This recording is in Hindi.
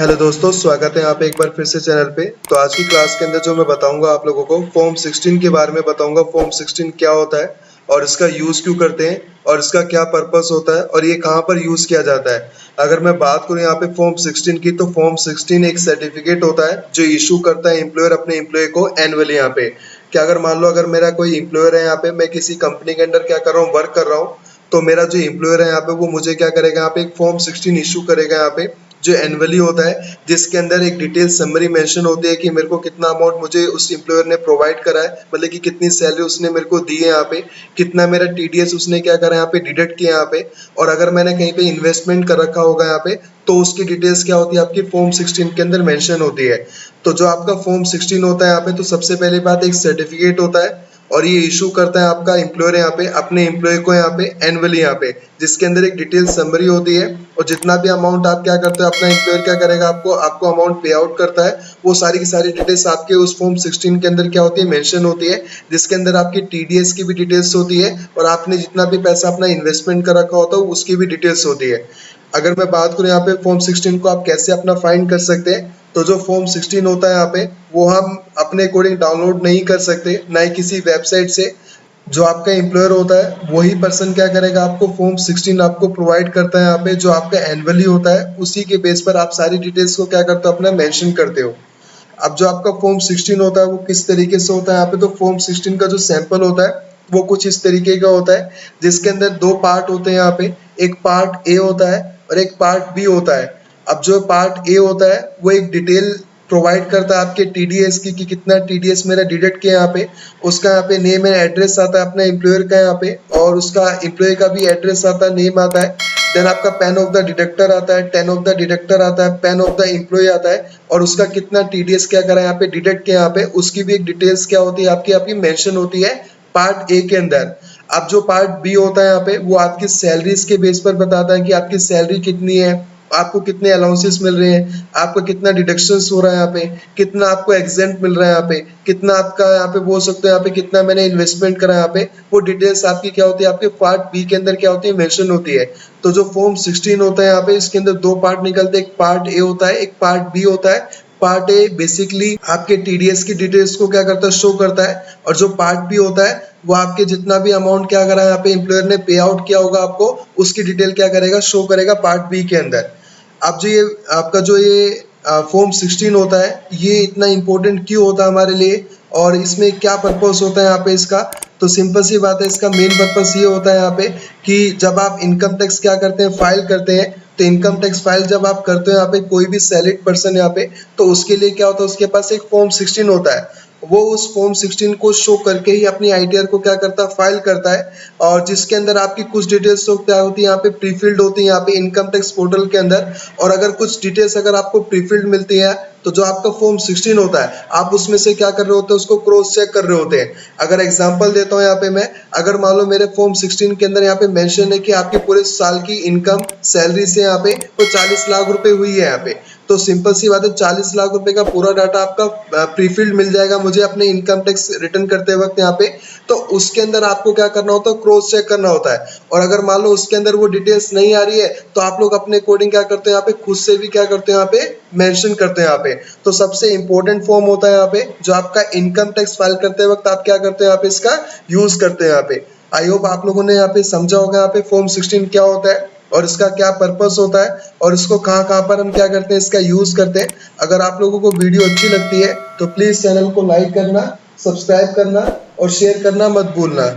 हेलो दोस्तों, स्वागत है आप एक बार फिर से चैनल पे। तो आज की क्लास के अंदर जो मैं बताऊंगा आप लोगों को फॉर्म 16 के बारे में बताऊंगा। फॉर्म 16 क्या होता है और इसका यूज़ क्यों करते हैं और इसका क्या पर्पस होता है और ये कहाँ पर यूज़ किया जाता है। अगर मैं बात करूँ यहाँ पे फॉर्म 16 की, तो फॉर्म 16 एक सर्टिफिकेट होता है जो इशू करता है एम्प्लॉयर अपने एम्प्लॉय को एनुअली। यहाँ पे क्या, अगर मान लो अगर मेरा कोई एम्प्लॉयर है, यहाँ पे मैं किसी कंपनी के अंदर क्या कर रहा हूँ, वर्क कर रहा हूँ, तो मेरा जो एम्प्लॉयर है यहाँ पे वो मुझे क्या करेगा, यहाँ पे एक फॉर्म 16 इशू करेगा यहाँ पे, जो एनुअली होता है, जिसके अंदर एक डिटेल समरी मेंशन होती है कि मेरे को कितना अमाउंट मुझे उस एम्प्लॉयर ने प्रोवाइड करा है, मतलब कि कितनी सैलरी उसने मेरे को दी है, यहाँ पे कितना मेरा टीडीएस उसने क्या करा है यहाँ पे डिडक्ट किया यहाँ पे, और अगर मैंने कहीं पे इन्वेस्टमेंट कर रखा होगा यहाँ पे तो उसकी डिटेल्स क्या होती है आपकी फॉर्म 16 के अंदर मेंशन होती है। तो जो आपका फॉर्म 16 होता है यहाँ पे, तो सबसे पहली बात एक सर्टिफिकेट होता है और ये इशू करता है आपका एम्प्लॉयर यहाँ पे अपने एम्प्लॉय को यहाँ पे एनुअली, यहाँ पे जिसके अंदर एक डिटेल समरी होती है और जितना भी अमाउंट आप क्या करते हो अपना एम्प्लॉयर क्या करेगा, आपको अमाउंट पे आउट करता है, वो सारी की सारी डिटेल्स आपके उस फॉर्म 16 के अंदर क्या होती है मेंशन होती है, जिसके अंदर आपकी टीडीएस की भी डिटेल्स होती है और आपने जितना भी पैसा अपना इन्वेस्टमेंट कर रखा होता है उसकी भी डिटेल्स होती है। अगर मैं बात करूँ यहाँ पे फॉर्म 16 को आप कैसे अपना फाइंड कर सकते हैं, तो जो फॉर्म 16 होता है यहाँ पे वो हम अपने अकॉर्डिंग डाउनलोड नहीं कर सकते, ना ही किसी वेबसाइट से। जो आपका एम्प्लॉयर होता है वही पर्सन क्या करेगा, आपको फॉर्म 16 आपको प्रोवाइड करता है यहाँ पे, जो आपका एनुअली होता है, उसी के बेस पर आप सारी डिटेल्स को क्या करते हो अपना मेंशन करते हो। अब जो आपका फॉर्म 16 होता है वो किस तरीके से होता है यहाँ पे, तो फॉर्म 16 का जो सैंपल होता है वो कुछ इस तरीके का होता है, जिसके अंदर दो पार्ट होते हैं यहाँ पे, एक पार्ट ए होता है और एक पार्ट बी होता है। अब जो पार्ट ए होता है वो एक डिटेल प्रोवाइड करता है आपके टीडीएस की कि कितना टीडीएस मेरा डिडक्ट किया यहाँ पे, उसका यहाँ पे नेम एंड एड्रेस आता है अपना एम्प्लॉयर का यहाँ पे, और उसका एम्प्लॉय का भी एड्रेस आता है, नेम आता है। देन आपका पेन ऑफ द डिडक्टर आता है, टेन ऑफ द डिडक्टर आता है, पेन ऑफ द एम्प्लॉय आता है, और उसका कितना टीडीएस क्या करा यहाँ पे डिडक्ट किया यहाँ पे, उसकी भी एक डिटेल्स क्या होती है आपकी मेंशन होती है पार्ट ए के अंदर। अब जो पार्ट बी होता है यहाँ पे वो आपकी सैलरीज के बेस पर बताता है कि आपकी सैलरी कितनी है, आपको कितने अलाउंसेस मिल रहे हैं, आपका कितना डिडक्शंस हो रहा है यहाँ पे, कितना आपको एग्जेंट मिल रहा है यहाँ पे, कितना आपका यहाँ पे बोल सकते हो यहाँ पे कितना मैंने इन्वेस्टमेंट करा यहाँ पे, वो डिटेल्स आपकी क्या होती है आपके पार्ट बी के अंदर क्या होती है मेंशन होती है। तो जो फॉर्म 16 होता है यहाँ पे इसके अंदर दो पार्ट निकलते हैं, एक पार्ट ए होता है, एक पार्ट बी होता है। पार्ट ए बेसिकली आपके टीडीएस की डिटेल्स को क्या करता है शो करता है, और जो पार्ट बी होता है वो आपके जितना भी अमाउंट क्या करा है यहाँ पे एम्प्लॉयर ने पे आउट किया होगा आपको, उसकी डिटेल क्या करेगा शो करेगा पार्ट बी के अंदर। अब जो ये आपका जो ये फॉर्म 16 होता है ये इतना इम्पोर्टेंट क्यों होता है हमारे लिए और इसमें क्या पर्पस होता है यहाँ पे इसका, तो सिंपल सी बात है, इसका मेन पर्पस ये होता है यहाँ पे कि जब आप इनकम टैक्स क्या करते हैं फाइल करते हैं, तो इनकम टैक्स फाइल जब आप करते हो यहाँ पे कोई भी सैलरीड पर्सन यहाँ पे, तो उसके लिए क्या होता है उसके पास एक फॉर्म 16 होता है, वो उस फॉर्म 16 को शो करके ही अपनी आईटीआर को क्या करता है फाइल करता है, और जिसके अंदर आपकी कुछ डिटेल्स तो क्या होती है यहाँ पे प्रीफिल्ड होती है यहाँ पे इनकम टैक्स पोर्टल के अंदर, और अगर कुछ डिटेल्स अगर आपको प्रीफिल्ड मिलती है तो जो आपका फॉर्म 16 होता है आप उसमें से क्या कर रहे होते हैं उसको क्रॉस चेक कर रहे होते हैं। अगर एग्जांपल देता हूँ यहाँ पे मैं, अगर मान लो मेरे फॉर्म 16 के अंदर यहाँ पे मेंशन है कि आपके पूरे साल की इनकम सैलरी से यहाँ पे वो 40 लाख रुपए हुई है यहाँ पे, तो सिंपल सी बात है 40 लाख रुपए का पूरा डाटा आपका प्रीफिल्ड मिल जाएगा मुझे अपने इनकम टैक्स रिटर्न करते वक्त यहाँ पे। तो उसके अंदर आपको क्या करना होता है क्रॉस चेक करना होता है, और अगर मान लो उसके अंदर वो डिटेल्स नहीं आ रही है तो आप लोग अपने अकॉर्डिंग क्या करते हैं यहाँ पे खुद से भी क्या करते हैं यहाँ पे मेंशन करते हैं यहाँ पे। तो सबसे इंपॉर्टेंट फॉर्म होता है यहाँ पे जो आपका इनकम टैक्स फाइल करते वक्त आप क्या करते हैं यहाँ पे इसका यूज करते हैं यहाँ पे। आई होप आप लोगों ने यहाँ पे समझा होगा यहाँ पे फॉर्म 16 क्या होता है और इसका क्या पर्पस होता है और इसको कहाँ कहाँ पर हम क्या करते हैं इसका यूज करते हैं। अगर आप लोगों को वीडियो अच्छी लगती है तो प्लीज चैनल को लाइक करना, सब्सक्राइब करना और शेयर करना मत भूलना।